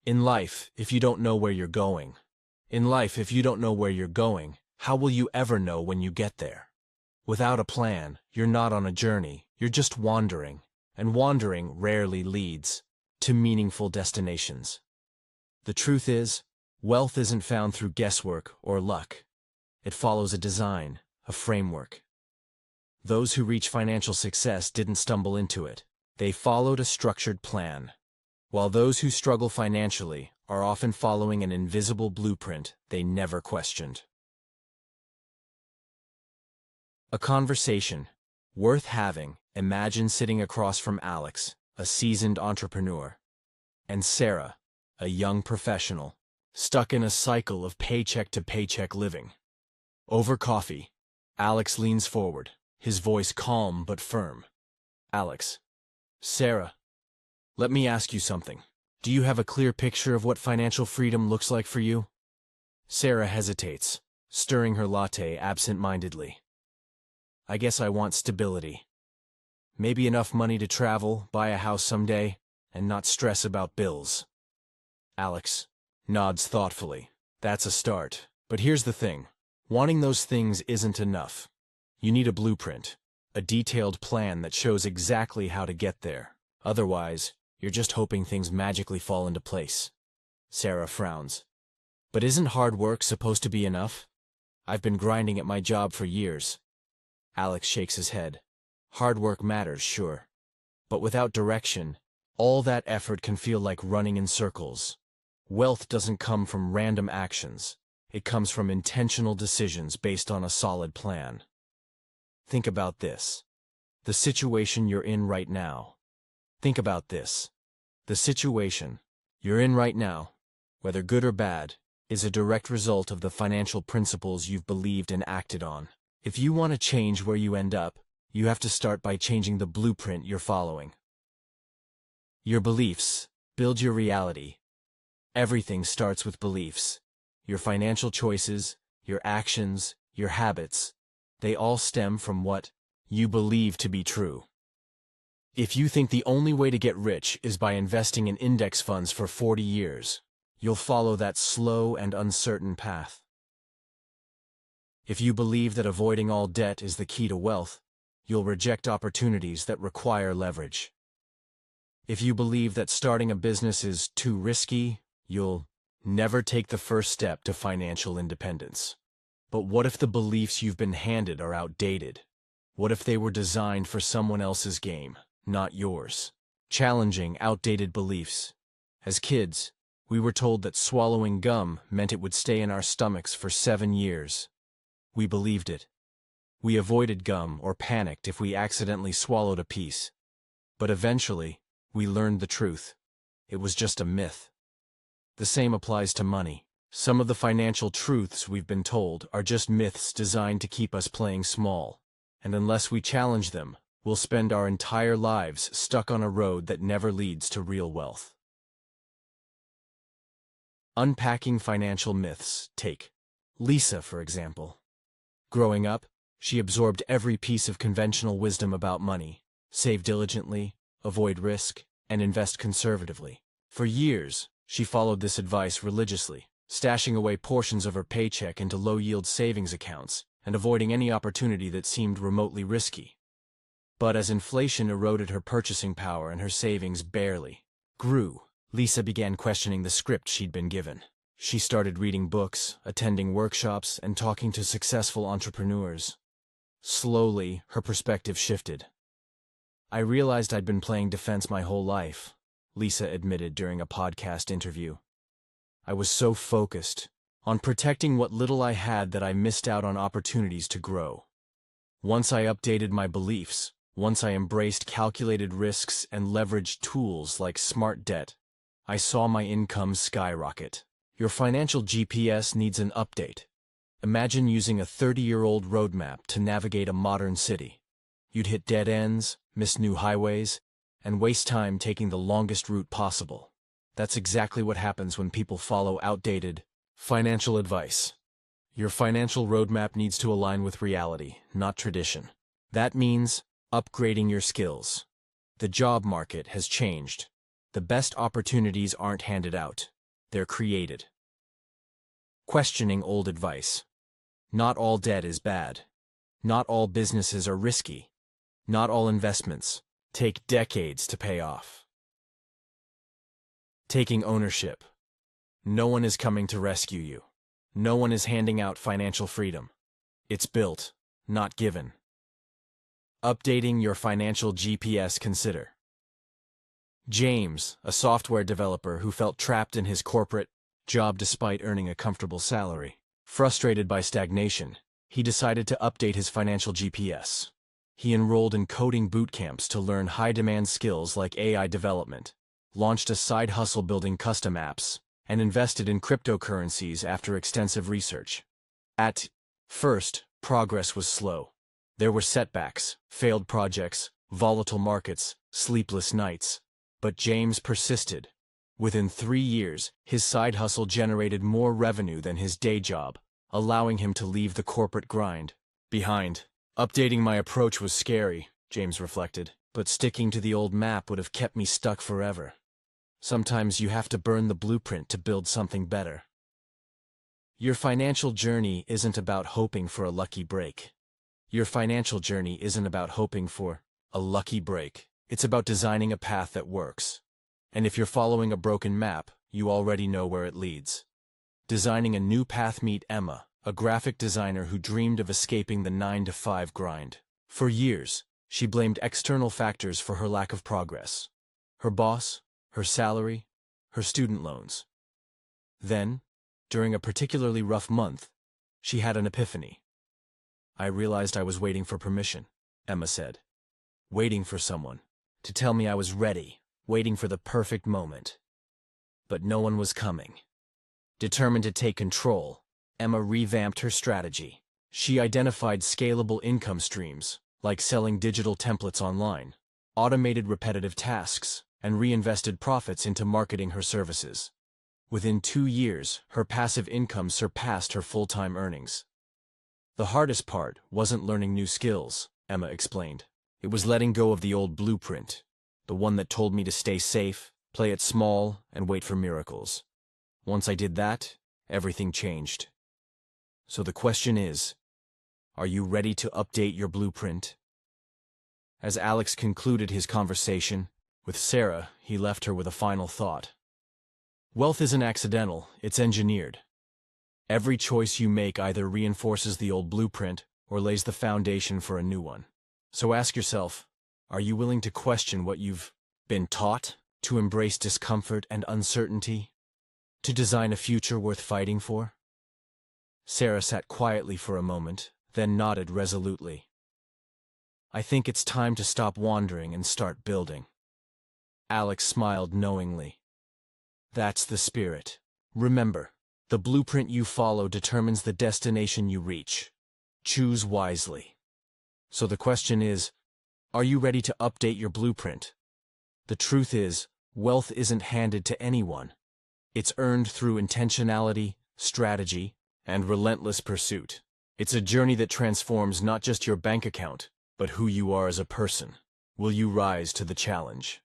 In life, if you don't know where you're going, how will you ever know when you get there? Without a plan, you're not on a journey, you're just wandering, and wandering rarely leads to meaningful destinations. The truth is, wealth isn't found through guesswork or luck. It follows a design, a framework. Those who reach financial success didn't stumble into it. They followed a structured plan. While those who struggle financially are often following an invisible blueprint they never questioned. A conversation worth having. Imagine sitting across from Alex, a seasoned entrepreneur, and Sarah, a young professional, stuck in a cycle of paycheck-to-paycheck living. Over coffee, Alex leans forward, his voice calm but firm. Alex, Sarah, let me ask you something. Do you have a clear picture of what financial freedom looks like for you? Sarah hesitates, stirring her latte absent-mindedly. I guess I want stability. Maybe enough money to travel, buy a house someday, and not stress about bills. Alex nods thoughtfully. That's a start. But here's the thing. Wanting those things isn't enough. You need a blueprint, a detailed plan that shows exactly how to get there. Otherwise, you're just hoping things magically fall into place. Sarah frowns. But isn't hard work supposed to be enough? I've been grinding at my job for years. Alex shakes his head. Hard work matters, sure. But without direction, all that effort can feel like running in circles. Wealth doesn't come from random actions. It comes from intentional decisions based on a solid plan. Think about this. The situation you're in right now. Think about this. The situation you're in right now, whether good or bad, is a direct result of the financial principles you've believed and acted on. If you want to change where you end up, you have to start by changing the blueprint you're following. Your beliefs build your reality. Everything starts with beliefs. Your financial choices, your actions, your habits, they all stem from what you believe to be true. If you think the only way to get rich is by investing in index funds for 40 years, you'll follow that slow and uncertain path. If you believe that avoiding all debt is the key to wealth, you'll reject opportunities that require leverage. If you believe that starting a business is too risky, you'll never take the first step to financial independence. But what if the beliefs you've been handed are outdated? What if they were designed for someone else's game, not yours? Challenging outdated beliefs. As kids, we were told that swallowing gum meant it would stay in our stomachs for 7 years. We believed it. We avoided gum or panicked if we accidentally swallowed a piece. But eventually, we learned the truth. It was just a myth. The same applies to money. Some of the financial truths we've been told are just myths designed to keep us playing small. And unless we challenge them, we'll spend our entire lives stuck on a road that never leads to real wealth. Unpacking financial myths. Take Lisa, for example. Growing up, she absorbed every piece of conventional wisdom about money. Save diligently, avoid risk, and invest conservatively. For years, she followed this advice religiously, stashing away portions of her paycheck into low-yield savings accounts and avoiding any opportunity that seemed remotely risky. But as inflation eroded her purchasing power and her savings barely grew, Lisa began questioning the script she'd been given. She started reading books, attending workshops, and talking to successful entrepreneurs. Slowly, her perspective shifted. I realized I'd been playing defense my whole life, Lisa admitted during a podcast interview. I was so focused on protecting what little I had that I missed out on opportunities to grow. Once I updated my beliefs, once I embraced calculated risks and leveraged tools like smart debt, I saw my income skyrocket. Your financial GPS needs an update. Imagine using a 30-year-old roadmap to navigate a modern city. You'd hit dead ends, miss new highways, and waste time taking the longest route possible. That's exactly what happens when people follow outdated financial advice. Your financial roadmap needs to align with reality, not tradition. That means upgrading your skills. The job market has changed. The best opportunities aren't handed out. they're created. Questioning old advice. Not all debt is bad. Not all businesses are risky. Not all investments take decades to pay off. Taking ownership. No one is coming to rescue you. No one is handing out financial freedom. It's built, not given. Updating your financial GPS. Consider. James, a software developer who felt trapped in his corporate job despite earning a comfortable salary. Frustrated by stagnation, he decided to update his financial GPS. He enrolled in coding boot camps to learn high-demand skills like AI development, launched a side hustle building custom apps, and invested in cryptocurrencies after extensive research. At first, progress was slow. There were setbacks, failed projects, volatile markets, sleepless nights. But James persisted. Within 3 years, his side hustle generated more revenue than his day job, allowing him to leave the corporate grind behind. Updating my approach was scary, James reflected, but sticking to the old map would have kept me stuck forever. Sometimes you have to burn the blueprint to build something better. Your financial journey isn't about hoping for a lucky break. Your financial journey isn't about hoping for a lucky break. It's about designing a path that works. And if you're following a broken map, you already know where it leads. Designing a new path. Meet Emma, a graphic designer who dreamed of escaping the 9-to-5 grind. For years, she blamed external factors for her lack of progress. Her boss, her salary, her student loans. Then, during a particularly rough month, she had an epiphany. I realized I was waiting for permission, Emma said. Waiting for someone to tell me I was ready, waiting for the perfect moment. But no one was coming. Determined to take control, Emma revamped her strategy. She identified scalable income streams, like selling digital templates online, automated repetitive tasks, and reinvested profits into marketing her services. Within 2 years, her passive income surpassed her full-time earnings. The hardest part wasn't learning new skills, Emma explained. It was letting go of the old blueprint, the one that told me to stay safe, play it small, and wait for miracles. Once I did that, everything changed. So the question is, are you ready to update your blueprint? As Alex concluded his conversation with Sarah, he left her with a final thought. Wealth isn't accidental, it's engineered. Every choice you make either reinforces the old blueprint or lays the foundation for a new one. So ask yourself, are you willing to question what you've been taught, to embrace discomfort and uncertainty, to design a future worth fighting for? Sarah sat quietly for a moment, then nodded resolutely. I think it's time to stop wandering and start building. Alex smiled knowingly. That's the spirit. Remember, the blueprint you follow determines the destination you reach. Choose wisely. So the question is, are you ready to update your blueprint? The truth is, wealth isn't handed to anyone. It's earned through intentionality, strategy, and relentless pursuit. It's a journey that transforms not just your bank account, but who you are as a person. Will you rise to the challenge?